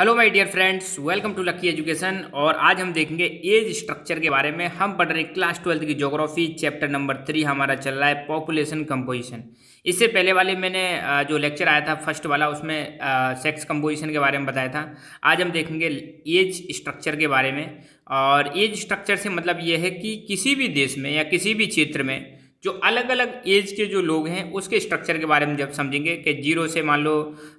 Hello my dear friends, welcome to lucky education. और आज हम देखेंगे एज स्ट्रक्चर के बारे में। हम पढ़ रहे हैं क्लास 12 की ज्योग्राफी, चैप्टर नंबर 3 हमारा चल रहा है पॉपुलेशन कंपोजिशन। इससे पहले वाले मैंने जो लेक्चर आया था फर्स्ट वाला, उसमें सेक्स कंपोजिशन के बारे में बताया था। आज हम देखेंगे एज स्ट्रक्चर के बारे में। और एज स्ट्रक्चर से मतलब ये है कि किसी भी देश में या किसी भी क्षेत्र में जो अलग अलग एज के जो लोग हैं उसके स्ट्रक्चर के बारे में जब समझेंगे कि जीरो से मान लो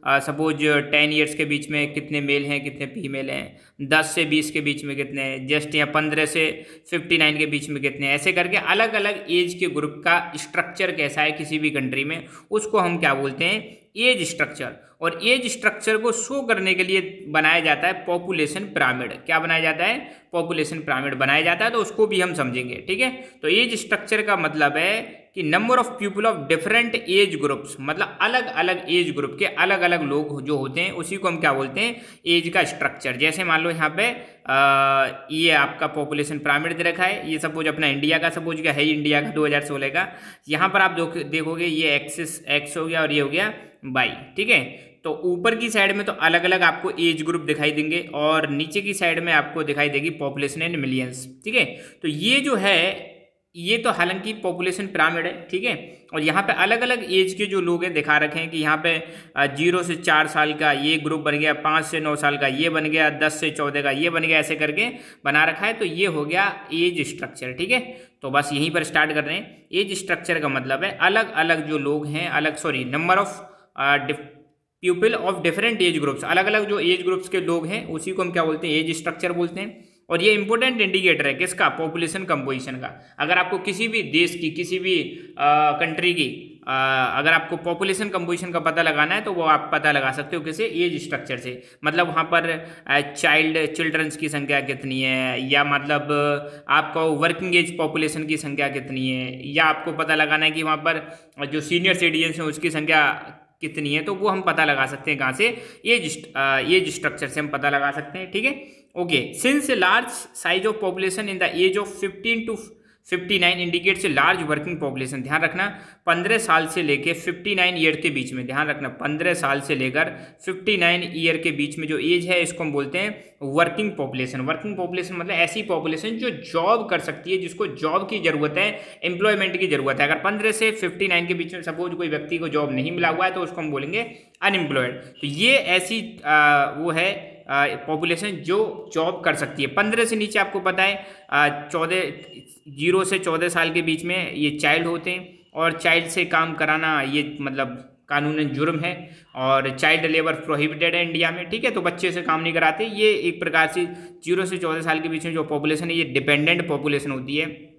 सपोज 10 ईयर्स के बीच में कितने मेल हैं कितने फीमेल हैं, 10 से 20 के बीच में कितने हैं, जस्ट या 15 से 59 के बीच में कितने हैं, ऐसे करके अलग अलग एज के ग्रुप का स्ट्रक्चर कैसा है किसी भी कंट्री में, उसको हम क्या बोलते हैं, एज स्ट्रक्चर। और एज स्ट्रक्चर को शो करने के लिए बनाया जाता है पॉपुलेशन पिरामिड। क्या बनाया जाता है? पॉपुलेशन पिरामिड बनाया जाता है, तो उसको भी हम समझेंगे। ठीक है, तो एज स्ट्रक्चर का मतलब है कि number of people of different age groups, मतलब अलग अलग एज ग्रुप के अलग अलग लोग जो होते हैं उसी को हम क्या बोलते हैं, एज का स्ट्रक्चर। जैसे मान लो यहाँ पे ये आपका पॉपुलेशन पिरामिड दे रखा है, ये सपोज अपना इंडिया का सपोज क्या है, इंडिया का 2016 का। यहाँ पर आप देखोगे ये एक्सिस एक्स हो गया और ये हो गया वाई। ठीक है, तो ऊपर की साइड में तो अलग अलग आपको एज ग्रुप दिखाई देंगे और नीचे की साइड में आपको दिखाई देगी पॉपुलेशन इन मिलियंस। ठीक है, तो ये जो है ये तो हालांकि पॉपुलेशन पिरामिड है। ठीक है, और यहाँ पे अलग अलग एज के जो लोग हैं दिखा रखे हैं कि यहाँ पे 0 से 4 साल का ये ग्रुप बन गया, 5 से 9 साल का ये बन गया, 10 से 14 का ये बन गया, ऐसे करके बना रखा है। तो ये हो गया एज स्ट्रक्चर। ठीक है, तो बस यहीं पर स्टार्ट कर रहे हैं। एज स्ट्रक्चर का मतलब है अलग अलग जो लोग हैं, number of people of different age groups, अलग अलग जो एज ग्रुप्स के लोग हैं उसी को हम क्या बोलते हैं, एज स्ट्रक्चर बोलते हैं। और ये इंपॉर्टेंट इंडिकेटर है किसका, पॉपुलेशन कंपोजिशन का। अगर आपको किसी भी देश की किसी भी कंट्री की अगर आपको पॉपुलेशन कंपोजिशन का पता लगाना है तो वो आप पता लगा सकते हो किसे, एज स्ट्रक्चर से। मतलब वहाँ पर चिल्ड्रंस की संख्या कितनी है, या मतलब आपको वर्किंग एज पॉपुलेशन की संख्या कितनी है, या आपको पता लगाना है कि वहाँ पर जो सीनियर सिटीजन्स हैं उसकी संख्या कितनी है, तो वो हम पता लगा सकते हैं कहाँ से, एज स्ट्रक्चर से हम पता लगा सकते हैं। ठीक है, okay. Since large size of population in the age of 15 to 59 indicates large working population. ध्यान रखना 15 साल से लेकर 59 ईयर के बीच में, ध्यान रखना 15 साल से लेकर 59 ईयर के बीच में जो एज है इसको हम बोलते हैं वर्किंग पॉपुलेशन। वर्किंग पॉपुलेशन मतलब ऐसी पॉपुलेशन जो जॉब कर सकती है, जिसको जॉब की जरूरत है, एम्प्लॉयमेंट की जरूरत है। अगर 15 से 59 के बीच में सपोज कोई व्यक्ति को जॉब नहीं मिला हुआ है तो उसको हम बोलेंगे अनएम्प्लॉयड। तो ये ऐसी वो है पॉपुलेशन जो जॉब कर सकती है। 15 से नीचे आपको पता है 0 से 14 साल के बीच में ये चाइल्ड होते हैं, और चाइल्ड से काम कराना ये मतलब कानूनन जुर्म है, और चाइल्ड लेबर प्रोहिबिटेड है इंडिया में। ठीक है, तो बच्चे से काम नहीं कराते। ये एक प्रकार से 0 से 14 साल के बीच में जो पॉपुलेशन है ये डिपेंडेंट पॉपुलेशन होती है,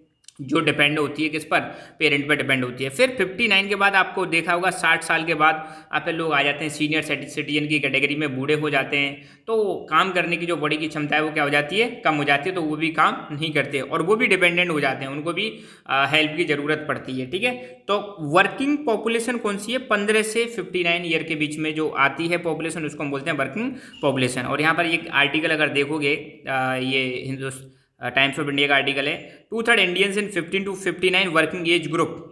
जो डिपेंड होती है किस पर, पेरेंट पर डिपेंड होती है। फिर 59 के बाद आपको देखा होगा 60 साल के बाद आप लोग आ जाते हैं सीनियर सिटीजन की कैटेगरी में, बूढ़े हो जाते हैं। तो काम करने की जो बॉडी की क्षमता है वो क्या हो जाती है, कम हो जाती है, तो वो भी काम नहीं करते और वो भी डिपेंडेंट हो जाते हैं, उनको भी हेल्प की ज़रूरत पड़ती है। ठीक है, तो वर्किंग पॉपुलेशन कौन सी है, 15 से 59 ईयर के बीच में जो आती है पॉपुलेशन उसको हम बोलते हैं वर्किंग पॉपुलेशन। और यहाँ पर एक आर्टिकल अगर देखोगे, ये टाइम्स ऑफ इंडिया का आर्टिकल है, 2/3 Indians in 15 to 59 working age group.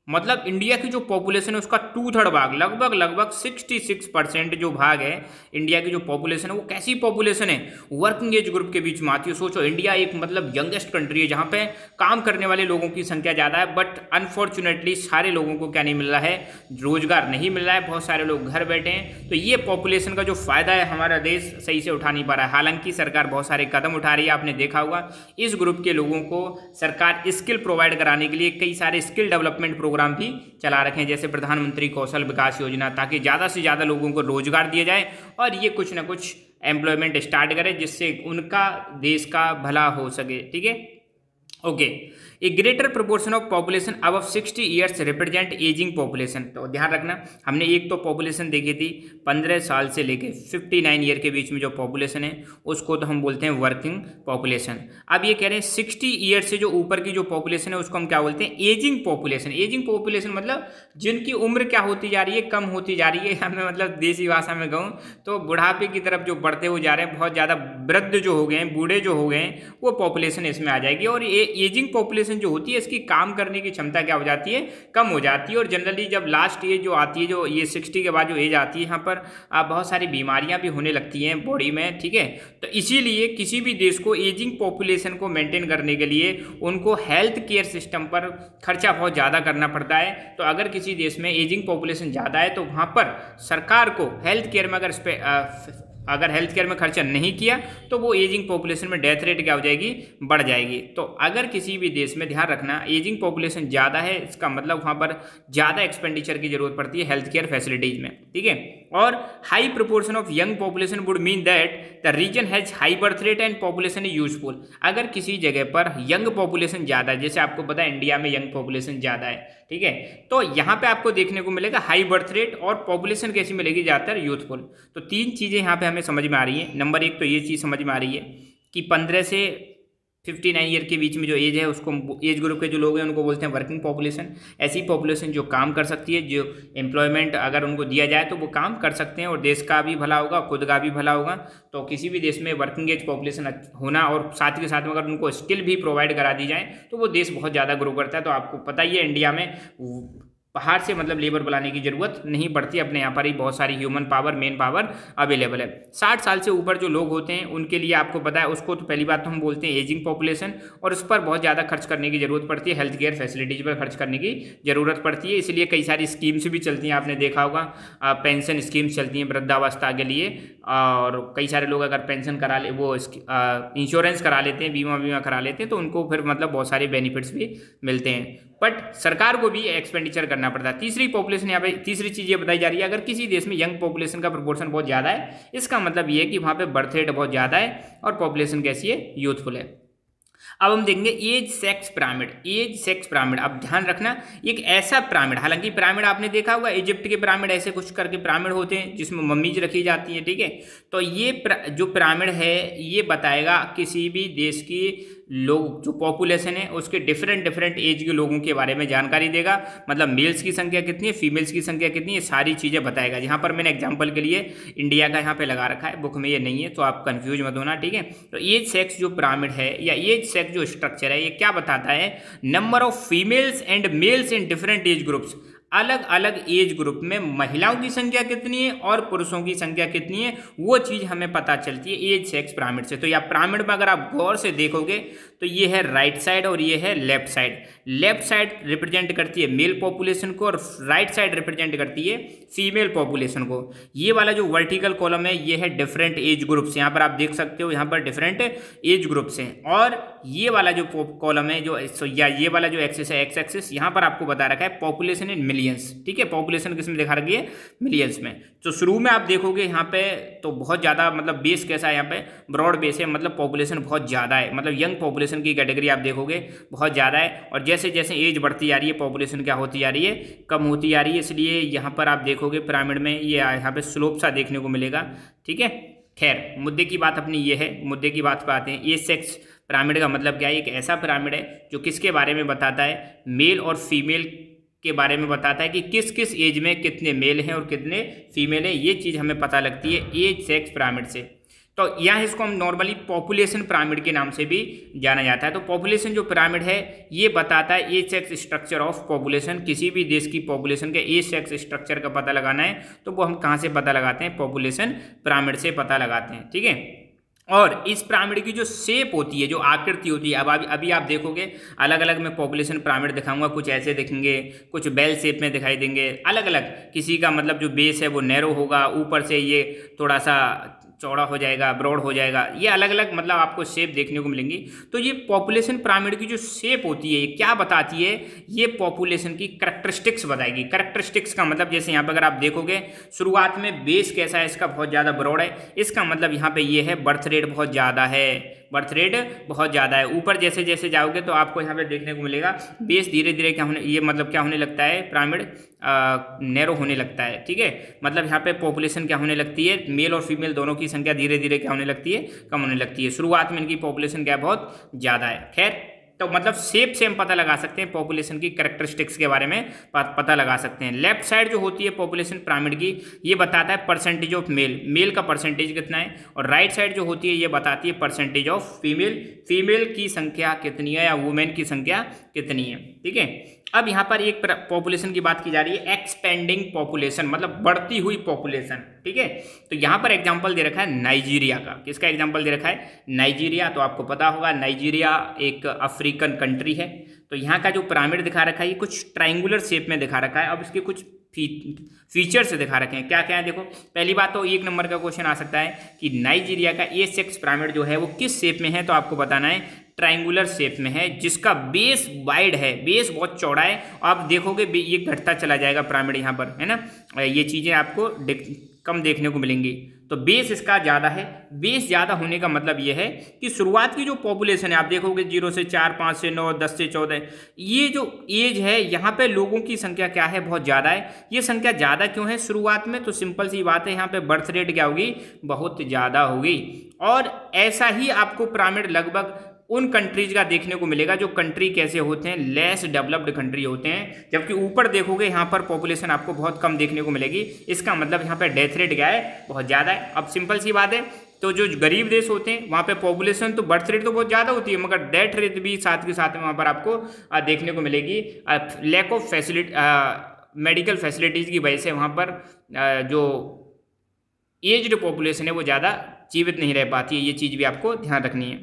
मतलब इंडिया की जो पॉपुलेशन है उसका 2/3 भाग, लगभग 66% जो भाग है इंडिया की जो पॉपुलेशन है वो कैसी पॉपुलेशन है, वर्किंग एज ग्रुप के बीच में आती है। सोचो इंडिया एक मतलब यंगेस्ट कंट्री है जहाँ पे काम करने वाले लोगों की संख्या ज़्यादा है, बट अनफॉर्चुनेटली सारे लोगों को क्या नहीं मिल रहा है, रोजगार नहीं मिल रहा है, बहुत सारे लोग घर बैठे हैं। तो ये पॉपुलेशन का जो फायदा है हमारा देश सही से उठा नहीं पा रहा है। हालांकि सरकार बहुत सारे कदम उठा रही है, आपने देखा होगा इस ग्रुप के लोगों को सरकार स्किल प्रोवाइड कराने के लिए कई सारे स्किल डेवलपमेंट प्रोग्राम भी चला रखे हैं, जैसे प्रधानमंत्री कौशल विकास योजना, ताकि ज़्यादा से ज़्यादा लोगों को रोजगार दिया जाए और ये कुछ ना कुछ एम्प्लॉयमेंट स्टार्ट करे जिससे उनका देश का भला हो सके। ठीक है, okay. A greater proportion of population above 60 years represent ageing population. तो ध्यान रखना हमने एक तो पॉपुलेशन देखी थी 15 साल से लेके 59 ईयर के बीच में जो पॉपुलेशन है उसको तो हम बोलते हैं वर्किंग पॉपुलेशन। अब ये कह रहे हैं 60 ईयर से जो ऊपर की जो पॉपुलेशन है उसको हम क्या बोलते हैं, एजिंग पॉपुलेशन। एजिंग पॉपुलेशन मतलब जिनकी उम्र क्या होती जा रही है, कम होती जा रही है। हमें मतलब देसी भाषा में कहूँ तो बुढ़ापे की तरफ जो बढ़ते हुए जा रहे हैं, बहुत ज़्यादा वृद्ध जो हो गए हैं, बूढ़े जो हो गए हैं, वो पॉपुलेशन इसमें आ जाएगी। और ये एजिंग पॉपुलेशन जो होती है इसकी काम करने की क्षमता क्या हो जाती है, कम हो जाती है। और जनरली जब लास्ट एज जो आती है, जो ये 60 के बाद जो एज आती है, यहाँ पर बहुत सारी बीमारियां भी होने लगती हैं बॉडी में, ठीक है। तो इसीलिए किसी भी देश को एजिंग पॉपुलेशन को मेंटेन करने के लिए उनको हेल्थ केयर सिस्टम पर खर्चा बहुत ज़्यादा करना पड़ता है। तो अगर किसी देश में एजिंग पॉपुलेशन ज़्यादा है तो वहाँ पर सरकार को हेल्थ केयर में अगर हेल्थ केयर में खर्चा नहीं किया तो वो एजिंग पॉपुलेशन में डेथ रेट क्या हो जाएगी, बढ़ जाएगी। तो अगर किसी भी देश में ध्यान रखना एजिंग पॉपुलेशन ज़्यादा है, इसका मतलब वहाँ पर ज़्यादा एक्सपेंडिचर की जरूरत पड़ती है हेल्थ केयर फैसिलिटीज़ में, ठीक है। और high proportion of young population would mean that the region has high birth rate and population is useful. अगर किसी जगह पर यंग पॉपुलेशन ज़्यादा है, जैसे आपको पता है इंडिया में यंग पॉपुलेशन ज़्यादा है, ठीक है, तो यहाँ पे आपको देखने को मिलेगा हाई बर्थ रेट और पॉपुलेशन कैसी मिलेगी, ज़्यादातर यूथफुल। तो तीन चीज़ें यहाँ पे हमें समझ में आ रही है। नंबर एक तो ये चीज़ समझ में आ रही है कि 15 से 59 ईयर के बीच में जो एज है उसको, एज ग्रुप के जो लोग हैं उनको बोलते हैं वर्किंग पॉपुलेशन। ऐसी पॉपुलेशन जो काम कर सकती है, जो एम्प्लॉयमेंट अगर उनको दिया जाए तो वो काम कर सकते हैं और देश का भी भला होगा, खुद का भी भला होगा। तो किसी भी देश में वर्किंग एज पॉपुलेशन होना और साथ के साथ में अगर उनको स्किल भी प्रोवाइड करा दी जाए तो वो देश बहुत ज़्यादा ग्रो करता है। तो आपको पता ही है इंडिया में बाहर से मतलब लेबर बुलाने की जरूरत नहीं पड़ती, अपने यहाँ पर ही बहुत सारी human power, main power available है। 60 साल से ऊपर जो लोग होते हैं उनके लिए आपको पता है, उसको तो पहली बात तो हम बोलते हैं एजिंग पॉपुलेशन, और उस पर बहुत ज़्यादा खर्च करने की जरूरत पड़ती है, हेल्थ केयर फैसिलिटीज़ पर खर्च करने की जरूरत पड़ती है। इसलिए कई सारी स्कीम्स भी चलती हैं, आपने देखा होगा पेंशन स्कीम्स चलती हैं वृद्धावस्था के लिए, और कई सारे लोग अगर पेंशन करा ले, वो इंश्योरेंस करा लेते हैं, बीमा करा लेते हैं, तो उनको फिर मतलब बहुत सारे बेनिफिट्स भी मिलते हैं। बट सरकार को भी एक्सपेंडिचर करना पड़ता है। तीसरी पॉपुलेशन यहाँ पे, तीसरी चीज़ ये बताई जा रही है, अगर किसी देश में यंग पॉपुलेशन का प्रोपोर्शन बहुत ज़्यादा है, इसका मतलब ये है कि वहाँ पे बर्थ रेट बहुत ज़्यादा है और पॉपुलेशन कैसी है, यूथफुल है। अब हम देखेंगे age sex pyramid. Age sex pyramid, अब ध्यान रखना एक ऐसा पिरामिड, हालांकि पिरामिड आपने देखा होगा इजिप्ट के पिरामिड ऐसे कुछ करके पिरामिड होते हैं जिसमें मम्मीज रखी जाती हैं, ठीक है। तो ये जो पिरामिड है ये बताएगा किसी भी देश की लोग जो पॉपुलेशन है उसके डिफरेंट एज के लोगों के बारे में जानकारी देगा, मतलब मेल्स की संख्या कितनी है, फीमेल्स की संख्या कितनी है, सारी चीज़ें बताएगा। यहाँ पर मैंने एग्जांपल के लिए इंडिया का यहाँ पे लगा रखा है, बुक में ये नहीं है तो आप कंफ्यूज मत होना, ठीक है। तो एज सेक्स जो पिरामिड है या एज सेक्स जो स्ट्रक्चर है ये क्या बताता है, number of females and males in different age groups. अलग अलग एज ग्रुप में महिलाओं की संख्या कितनी है और पुरुषों की संख्या कितनी है, वो चीज़ हमें पता चलती है एज सेक्स पिरामिड से। तो या पिरामिड में अगर आप गौर से देखोगे तो ये है राइट साइड और ये है left side. Left side represent करती है मेल पॉपुलेशन को और राइट साइड रिप्रेजेंट करती है फीमेल पॉपुलेशन को। ये वाला जो वर्टिकल कॉलम है ये है डिफरेंट एज ग्रुप्स, यहाँ पर आप देख सकते हो यहाँ पर डिफरेंट एज ग्रुप्स हैं। और ये वाला जो कॉलम है जो या ये वाला जो एक्सिस है एक्स एक्सिस, यहाँ पर आपको बता रखा है पॉपुलेशन इन मिलियंस, ठीक है। पॉपुलेशन किस में दिखा रखी है, मिलियंस में। तो शुरू में आप देखोगे यहाँ पे तो बहुत ज़्यादा मतलब बेस कैसा है, यहाँ पे ब्रॉड बेस है, मतलब पॉपुलेशन बहुत ज़्यादा है, मतलब यंग पॉपुलेशन की कैटेगरी आप देखोगे बहुत ज़्यादा है। और जैसे जैसे एज बढ़ती जा रही है पॉपुलेशन क्या होती जा रही है, कम होती जा रही है। इसलिए यहाँ पर आप देखोगे पिरामिड में ये यहाँ पे स्लोप सा देखने को मिलेगा, ठीक है। खैर मुद्दे की बात अपनी ये है, मुद्दे की बात पे आते हैं। एज सेक्स पिरामिड का मतलब क्या है, एक ऐसा पिरामिड है जो किसके बारे में बताता है, मेल और फीमेल के बारे में बताता है कि किस किस एज में कितने मेल हैं और कितने फीमेल हैं। ये चीज़ हमें पता लगती है एज सेक्स पिरामिड से। तो यहाँ इसको हम नॉर्मली पॉपुलेशन पिरामिड के नाम से भी जाना जाता है। तो पॉपुलेशन जो पिरामिड है ये बताता है age sex structure of population. किसी भी देश की पॉपुलेशन के एज सेक्स स्ट्रक्चर का पता लगाना है तो वो हम कहाँ से पता लगाते हैं, पॉपुलेशन पिरामिड से पता लगाते हैं, ठीक है। और इस पिरामिड की जो शेप होती है, जो आकृति होती है, अब अभी आप देखोगे अलग अलग मैं पॉपुलेशन पिरामिड दिखाऊंगा, कुछ ऐसे दिखेंगे, कुछ बेल शेप में दिखाई देंगे, अलग अलग। किसी का मतलब जो बेस है वो नैरो होगा, ऊपर से ये थोड़ा सा चौड़ा हो जाएगा, ब्रॉड हो जाएगा, ये अलग अलग मतलब आपको शेप देखने को मिलेंगी। तो ये पॉपुलेशन पिरामिड की जो शेप होती है ये क्या बताती है, ये पॉपुलेशन की करैक्टरिस्टिक्स बताएगी। करैक्टरिस्टिक्स का मतलब जैसे यहाँ पर अगर आप देखोगे शुरुआत में बेस कैसा है, इसका बहुत ज़्यादा ब्रॉड है, इसका मतलब यहाँ पे ये है बर्थ रेट बहुत ज़्यादा है, बर्थ रेट बहुत ज़्यादा है। ऊपर जैसे जैसे जाओगे तो आपको यहाँ पे देखने को मिलेगा बेस धीरे धीरे क्या होने, ये मतलब क्या होने लगता है, पिरामिड नैरो होने लगता है, ठीक है। मतलब यहाँ पे पॉपुलेशन क्या होने लगती है, मेल और फीमेल दोनों की संख्या धीरे धीरे क्या होने लगती है, कम होने लगती है। शुरुआत में इनकी पॉपुलेशन क्या बहुत ज़्यादा है। खैर तो मतलब शेप से हम पता लगा सकते हैं पॉपुलेशन की कैरेक्टरिस्टिक्स के बारे में पता लगा सकते हैं। लेफ्ट साइड जो होती है पॉपुलेशन पिरामिड की, ये बताता है परसेंटेज ऑफ मेल, मेल का परसेंटेज कितना है, और राइट साइड जो होती है ये बताती है परसेंटेज ऑफ फीमेल, फीमेल की संख्या कितनी है या वुमेन की संख्या कितनी है। ठीक है, अब यहाँ पर एक पॉपुलेशन की बात की जा रही है, एक्सपेंडिंग पॉपुलेशन, मतलब बढ़ती हुई पॉपुलेशन। ठीक है, तो यहाँ पर एग्जांपल दे रखा है नाइजीरिया का। किसका एग्जांपल दे रखा है? नाइजीरिया। तो आपको पता होगा नाइजीरिया एक अफ्रीकन कंट्री है। तो यहाँ का जो पिरामिड दिखा रखा है ये कुछ ट्राइंगुलर शेप में दिखा रखा है। अब इसके कुछ फीचर्स दिखा रखे हैं, क्या क्या है देखो। पहली बात तो 1 नंबर का क्वेश्चन आ सकता है कि नाइजीरिया का A6 पिरामिड जो है वो किस शेप में है, तो आपको बताना है ट्रायंगुलर शेप में है, जिसका बेस वाइड है, बेस बहुत चौड़ा है। आप देखोगे ये घटता चला जाएगा पिरामिड यहाँ पर, है ना। ये चीज़ें आपको कम देखने को मिलेंगी। तो बेस इसका ज़्यादा है। बेस ज़्यादा होने का मतलब ये है कि शुरुआत की जो पॉपुलेशन है आप देखोगे 0 से 4, 5 से 9, 10 से 14, ये जो एज है यहाँ पे लोगों की संख्या क्या है, बहुत ज़्यादा है। ये संख्या ज़्यादा क्यों है शुरुआत में? तो सिंपल सी बात है, यहाँ पे बर्थ रेट क्या होगी, बहुत ज़्यादा होगी। और ऐसा ही आपको पिरामिड लगभग उन कंट्रीज का देखने को मिलेगा जो कंट्री कैसे होते हैं, लेस डेवलप्ड कंट्री होते हैं। जबकि ऊपर देखोगे यहाँ पर पॉपुलेशन आपको बहुत कम देखने को मिलेगी। इसका मतलब यहाँ पे डेथ रेट क्या है, बहुत ज़्यादा है। अब सिंपल सी बात है, तो जो गरीब देश होते हैं वहाँ पे पॉपुलेशन तो बर्थ रेट तो बहुत ज़्यादा होती है, मगर डेथ रेट भी साथ के साथ में वहाँ पर आपको देखने को मिलेगी। Lack of facility, medical facilities की वजह से वहाँ पर जो एज्ड पॉपुलेशन है वो ज़्यादा जीवित नहीं रह पाती है। ये चीज़ भी आपको ध्यान रखनी है।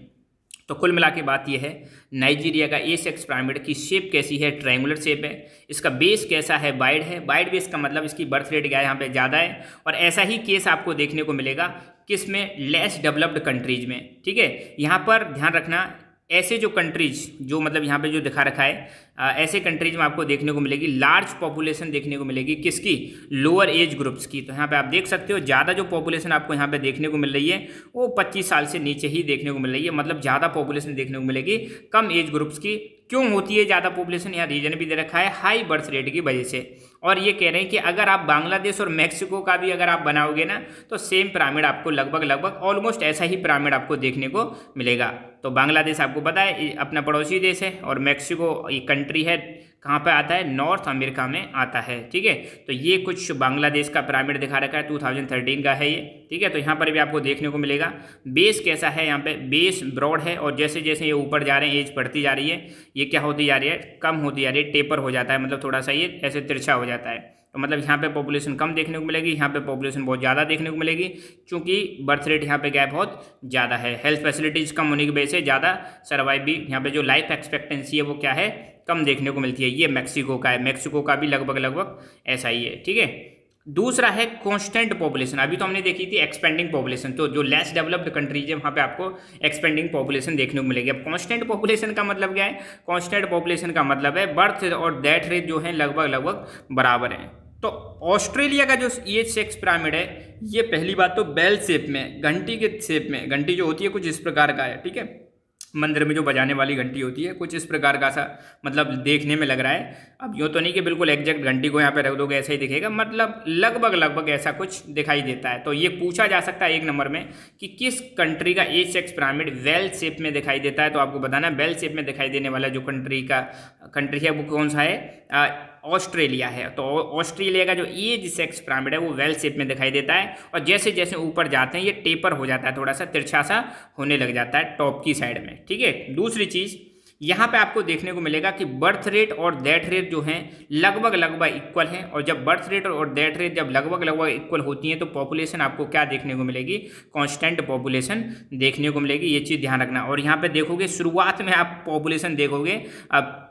तो कुल मिला के बात यह है, नाइजीरिया का A6 पिरामिड की शेप कैसी है, ट्रायंगुलर शेप है। इसका बेस कैसा है, वाइड है। वाइड बेस का मतलब इसकी बर्थ रेट क्या है, यहाँ पे ज़्यादा है। और ऐसा ही केस आपको देखने को मिलेगा किस में, लेस डेवलप्ड कंट्रीज में। ठीक है, यहाँ पर ध्यान रखना, ऐसे जो कंट्रीज जो मतलब यहाँ पे जो दिखा रखा है, ऐसे कंट्रीज में आपको देखने को मिलेगी लार्ज पॉपुलेशन देखने को मिलेगी, किसकी, लोअर एज ग्रुप्स की। तो यहाँ पे आप देख सकते हो ज़्यादा जो पॉपुलेशन आपको यहाँ पे देखने को मिल रही है वो 25 साल से नीचे ही देखने को मिल रही है, मतलब ज़्यादा पॉपुलेशन देखने को मिलेगी कम एज ग्रुप्स की। क्यों होती है ज़्यादा पॉपुलेशन, यहाँ रीजन भी दे रखा है, हाई बर्थ रेट की वजह से। और ये कह रहे हैं कि अगर आप बांग्लादेश और मैक्सिको का भी अगर आप बनाओगे ना, तो सेम पिरामिड आपको लगभग ऑलमोस्ट ऐसा ही पिरामिड आपको देखने को मिलेगा। तो बांग्लादेश आपको पता है अपना पड़ोसी देश है, और मैक्सिको ये कंट्री है, कहाँ पे आता है, नॉर्थ अमेरिका में आता है। ठीक है, तो ये कुछ बांग्लादेश का पिरामिड दिखा रखा है, 2013 का है ये। ठीक है, तो यहाँ पर भी आपको देखने को मिलेगा बेस कैसा है, यहाँ पे बेस ब्रॉड है, और जैसे जैसे ये ऊपर जा रहे हैं, एज बढ़ती जा रही है, ये क्या होती जा रही है, कम होती जा रही है, टेपर हो जाता है, मतलब थोड़ा सा ये ऐसे तिरछा हो जाता है। तो मतलब यहाँ पे पॉपुलेशन कम देखने को मिलेगी, यहाँ पे पॉपुलेशन बहुत ज़्यादा देखने को मिलेगी, क्योंकि बर्थ रेट यहाँ पे क्या है, बहुत ज़्यादा है। हेल्थ फैसिलिटीज़ कम होने की वजह से ज़्यादा सर्वाइव भी, यहाँ पे जो लाइफ एक्सपेक्टेंसी है वो क्या है, कम देखने को मिलती है। ये मैक्सिको का है, मैक्सिको का भी लगभग ऐसा ही है। ठीक है, दूसरा है कांस्टेंट पॉपुलेशन। अभी तो हमने देखी थी एक्सपेंडिंग पॉपुलेशन, तो जो लेस डेवलप्ड कंट्रीज है वहाँ पे आपको एक्सपेंडिंग पॉपुलेशन देखने को मिलेगी। अब कांस्टेंट पॉपुलेशन का मतलब क्या है, कांस्टेंट पॉपुलेशन का मतलब है बर्थ और डेथ रेट जो है लगभग बराबर है। तो ऑस्ट्रेलिया का जो A6 पिरामिड है, ये पहली बात तो बेल शेप में, घंटी के शेप में, घंटी जो होती है कुछ इस प्रकार का है। ठीक है, मंदिर में जो बजाने वाली घंटी होती है कुछ इस प्रकार का सा मतलब देखने में लग रहा है। अब यूँ तो नहीं कि बिल्कुल एग्जैक्ट घंटी को यहाँ पे रख दोगे ऐसा ही दिखेगा, मतलब लगभग ऐसा कुछ दिखाई देता है। तो ये पूछा जा सकता है 1 नंबर में कि किस कंट्री का A6 पिरामिड वेल शेप में दिखाई देता है, तो आपको बताना है वेल शेप में दिखाई देने वाला जो कंट्री है वो कौन सा है, ऑस्ट्रेलिया है। तो ऑस्ट्रेलिया का जो A6 पिरामिड है वो वेल शेप में दिखाई देता है, और जैसे जैसे ऊपर जाते हैं ये टेपर हो जाता है, थोड़ा सा तिरछा सा होने लग जाता है टॉप की साइड में। ठीक है, दूसरी चीज़ यहाँ पे आपको देखने को मिलेगा कि बर्थ रेट और डेथ रेट जो हैं लगभग इक्वल हैं, और जब बर्थ रेट और डेथ रेट जब लगभग इक्वल होती हैं तो पॉपुलेशन आपको क्या देखने को मिलेगी, कांस्टेंट पॉपुलेशन देखने को मिलेगी। ये चीज़ ध्यान रखना। और यहाँ पे देखोगे शुरुआत में आप पॉपुलेशन देखोगे अब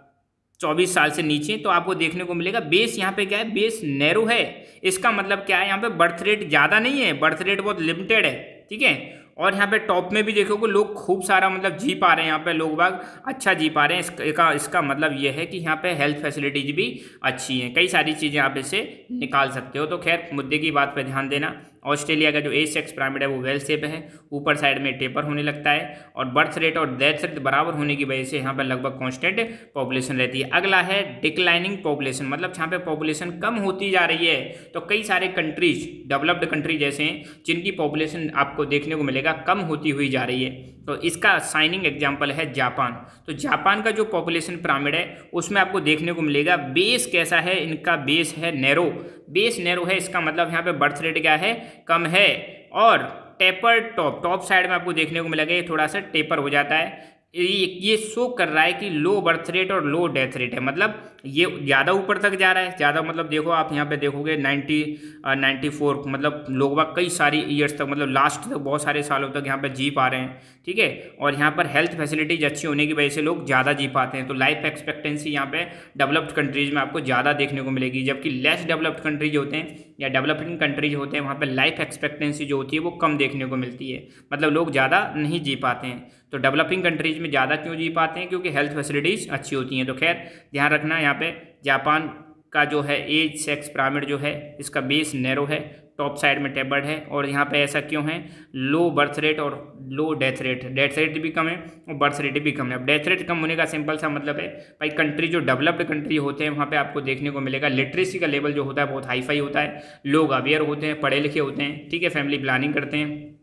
24 साल से नीचे, तो आपको देखने को मिलेगा बेस यहाँ पे क्या है, बेस नैरो है। इसका मतलब क्या है, यहाँ पे बर्थ रेट ज़्यादा नहीं है, बर्थ रेट बहुत लिमिटेड है। ठीक है, और यहाँ पे टॉप में भी देखोगे लोग खूब सारा मतलब जी पा रहे हैं, यहाँ पे लोग बाग अच्छा जी पा रहे हैं। इसका मतलब ये है कि यहाँ पे हेल्थ फैसिलिटीज भी अच्छी हैं, कई सारी चीज़ें आप इससे निकाल सकते हो। तो खैर मुद्दे की बात पे ध्यान देना। ऑस्ट्रेलिया का जो A6 पिरामिड है वो वेल शेप है, ऊपर साइड में टेपर होने लगता है, और बर्थ रेट और डेथ रेट बराबर होने की वजह से यहाँ पर लगभग कांस्टेंट पॉपुलेशन रहती है। अगला है डिक्लाइनिंग पॉपुलेशन, मतलब यहाँ पे पॉपुलेशन कम होती जा रही है। तो कई सारे कंट्रीज, डेवलप्ड कंट्री जैसे हैं, जिनकी पॉपुलेशन आपको देखने को मिलेगा मिलेगा कम होती हुई जा रही है। तो इसका शाइनिंग एग्जाम्पल है जापान। तो जापान का जो पॉपुलेशन पिरामिड है उसमें आपको देखने को मिलेगा बेस कैसा है, इनका बेस है नैरो, बेस नैरो है, इसका मतलब यहाँ पे बर्थ रेट क्या है, कम है। और टेपर टॉप साइड में आपको देखने को मिलेगा ये थोड़ा सा टेपर हो जाता है। ये शो कर रहा है कि लो बर्थ रेट और लो डेथ रेट है, मतलब ये ज़्यादा ऊपर तक जा रहा है। ज़्यादा मतलब देखो आप यहाँ पे देखोगे 94, मतलब लोग बाग कई सारी ईयर्स तक, मतलब लास्ट तक बहुत सारे सालों तक यहाँ पे जी पा रहे हैं, ठीक है। और यहाँ पर हेल्थ फैसिलिटीज अच्छी होने की वजह से लोग ज़्यादा जी पाते हैं। तो लाइफ एक्सपेक्टेंसी यहाँ पे डेवलप्ड कंट्रीज में आपको ज़्यादा देखने को मिलेगी, जबकि लेस डेवलप्ड कंट्रीज होते हैं या डेवलपिंग कंट्रीज होते हैं वहाँ पर लाइफ एक्सपेक्टेंसी जो होती है वो कम देखने को मिलती है, मतलब लोग ज़्यादा नहीं जी पाते हैं। तो डेवलपिंग कंट्रीज में ज़्यादा क्यों जी पाते हैं, क्योंकि हेल्थ फैसिलिटीज़ अच्छी होती हैं। तो खैर ध्यान रखना यहाँ पे जापान का जो है एज सेक्स पिरामिड जो है इसका बेस नैरो है, टॉप साइड में टेपर्ड है। और यहाँ पे ऐसा क्यों है, लो बर्थ रेट और लो डेथ रेट भी कम है और बर्थ रेट भी कम है। अब डेथ रेट कम होने का सिंपल सा मतलब है भाई कंट्री जो डेवलप्ड कंट्री होते हैं वहाँ पे आपको देखने को मिलेगा लिटरेसी का लेवल जो होता है बहुत हाई फाई होता है, लोग अवेयर होते हैं, पढ़े लिखे होते हैं, ठीक है, फैमिली प्लानिंग करते हैं।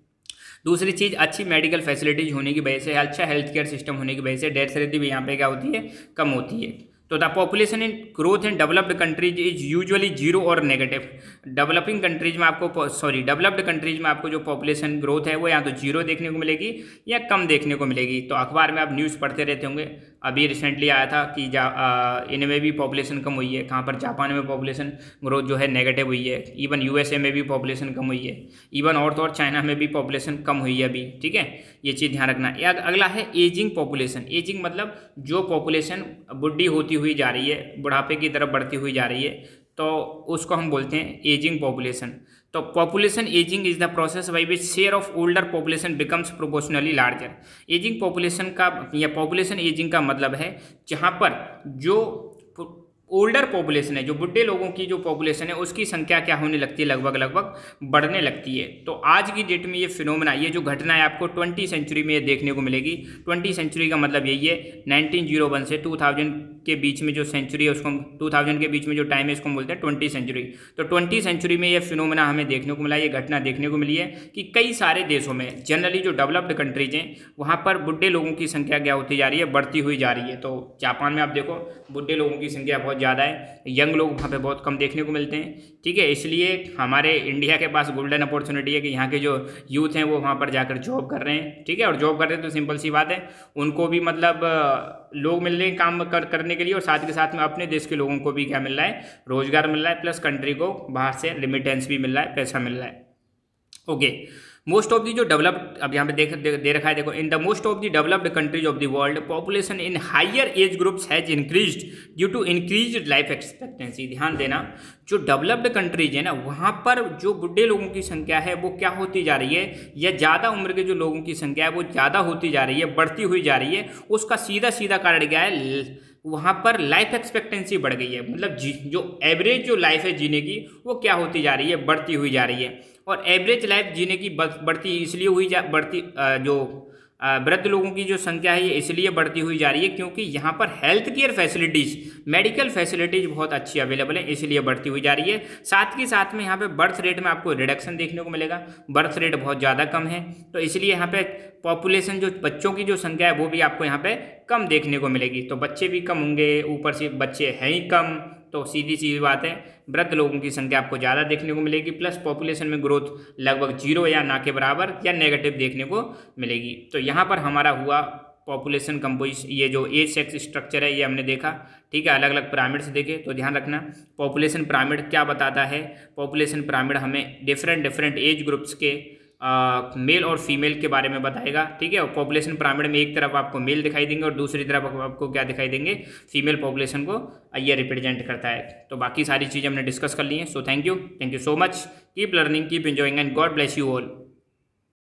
दूसरी चीज़ अच्छी मेडिकल फैसिलिटीज़ होने की वजह से, अच्छा हेल्थ केयर सिस्टम होने की वजह से डेथ रेट भी यहाँ पे क्या होती है, कम होती है। तो the population in growth in developed countries is usually zero और नेगेटिव। डेवलपिंग कंट्रीज में आपको डेवलप्ड कंट्रीज में आपको जो पॉपुलेशन ग्रोथ है वो या तो जीरो देखने को मिलेगी या कम देखने को मिलेगी। तो अखबार में आप न्यूज़ पढ़ते रहते होंगे, अभी रिसेंटली आया था कि इनमें भी पॉपुलेशन कम हुई है, कहाँ पर जापान में पॉपुलेशन ग्रोथ जो है नेगेटिव हुई है, इवन यूएसए में भी पॉपुलेशन कम हुई है, इवन और चाइना में भी पॉपुलेशन कम हुई है अभी, ठीक है, ये चीज़ ध्यान रखना। अगला है एजिंग पॉपुलेशन। एजिंग मतलब जो पॉपुलेशन बुढ़ी होती हुई जा रही है, बुढ़ापे की तरफ बढ़ती हुई जा रही है, तो उसको हम बोलते हैं एजिंग पॉपुलेशन। तो population ageing is the process by which share of older population becomes proportionally larger. Ageing population का या पॉपुलेशन एजिंग का मतलब है जहाँ पर जो ओल्डर पॉपुलेशन है, जो बुढ़े लोगों की जो पॉपुलेशन है उसकी संख्या क्या होने लगती है, लगभग बढ़ने लगती है। तो आज की डेट में ये फिनोमेना, ये जो घटना है आपको 20वीं सेंचुरी में ये देखने को मिलेगी। 20वीं सेंचुरी का मतलब यही है 1901 से 2000 के बीच में जो सेंचुरी है उसको, 2000 के बीच में जो टाइम है इसको हम बोलते हैं 20वीं सेंचुरी। तो 20वीं सेंचुरी में ये फिनोमेना हमें देखने को मिला, ये घटना देखने को मिली है कि कई सारे देशों में, जनरली जो डेवलप्ड कंट्रीज हैं वहाँ पर बुढ़े लोगों की संख्या क्या होती जा रही है, बढ़ती हुई जा रही है। तो जापान में आप देखो बुढ़े लोगों की संख्या बहुत ज़्यादा है, यंग लोग वहाँ पे बहुत कम देखने को मिलते हैं, ठीक है। इसलिए हमारे इंडिया के पास गोल्डन अपॉर्चुनिटी है कि यहाँ के जो यूथ हैं वो वहाँ पर जाकर जॉब कर रहे हैं, ठीक है। और जॉब कर रहे हैं तो सिंपल सी बात है उनको भी मतलब लोग मिल रहे हैं काम करने के लिए, और साथ के साथ में अपने देश के लोगों को भी क्या मिल रहा है, रोजगार मिल रहा है, प्लस कंट्री को बाहर से रिमिटेंस भी मिल रहा है, पैसा मिल रहा है। ओके, मोस्ट ऑफ दी जो डेवलप्ड, अब यहाँ पे दे रखा है देखो, in the most of the developed countries of the world population in higher age groups has increased due to increased life expectancy. ध्यान देना, जो डेवलप्ड कंट्रीज है ना वहाँ पर जो बुढ़े लोगों की संख्या है वो क्या होती जा रही है, या ज़्यादा उम्र के जो लोगों की संख्या है वो ज़्यादा होती जा रही है, बढ़ती हुई जा रही है। उसका सीधा कारण क्या है, वहाँ पर लाइफ एक्सपेक्टेंसी बढ़ गई है, मतलब जो एवरेज जो लाइफ है जीने की वो क्या होती जा रही है, बढ़ती हुई जा रही है। और एवरेज लाइफ जीने की बढ़ती इसलिए हुई जो वृद्ध लोगों की जो संख्या है ये इसलिए बढ़ती हुई जा रही है क्योंकि यहाँ पर health care facilities, medical facilities बहुत अच्छी अवेलेबल है, इसलिए बढ़ती हुई जा रही है। साथ के साथ में यहाँ पे बर्थ रेट में आपको रिडक्शन देखने को मिलेगा, बर्थ रेट बहुत ज़्यादा कम है, तो इसलिए यहाँ पे पॉपुलेशन जो बच्चों की जो संख्या है वो भी आपको यहाँ पे कम देखने को मिलेगी। तो बच्चे भी कम होंगे, ऊपर से बच्चे हैं ही कम, तो सीधी सी बात है वृद्ध लोगों की संख्या आपको ज़्यादा देखने को मिलेगी, प्लस पॉपुलेशन में ग्रोथ लगभग जीरो या ना के बराबर या नेगेटिव देखने को मिलेगी। तो यहाँ पर हमारा हुआ पॉपुलेशन कंपोजिशन, ये जो एज सेक्स स्ट्रक्चर है ये हमने देखा, ठीक है, अलग अलग पिरामिड्स देखे। तो ध्यान रखना पॉपुलेशन पिरामिड क्या बताता है, पॉपुलेशन पिरामिड हमें डिफरेंट एज ग्रुप्स के मेल और फीमेल के बारे में बताएगा, ठीक है। और पॉपुलेशन पिरामिड में एक तरफ आपको मेल दिखाई देंगे और दूसरी तरफ आपको क्या दिखाई देंगे, फीमेल पॉपुलेशन को ये रिप्रेजेंट करता है। तो बाकी सारी चीज़ें हमने डिस्कस कर ली हैं। So thank you so much, keep learning, keep enjoying and God bless you all.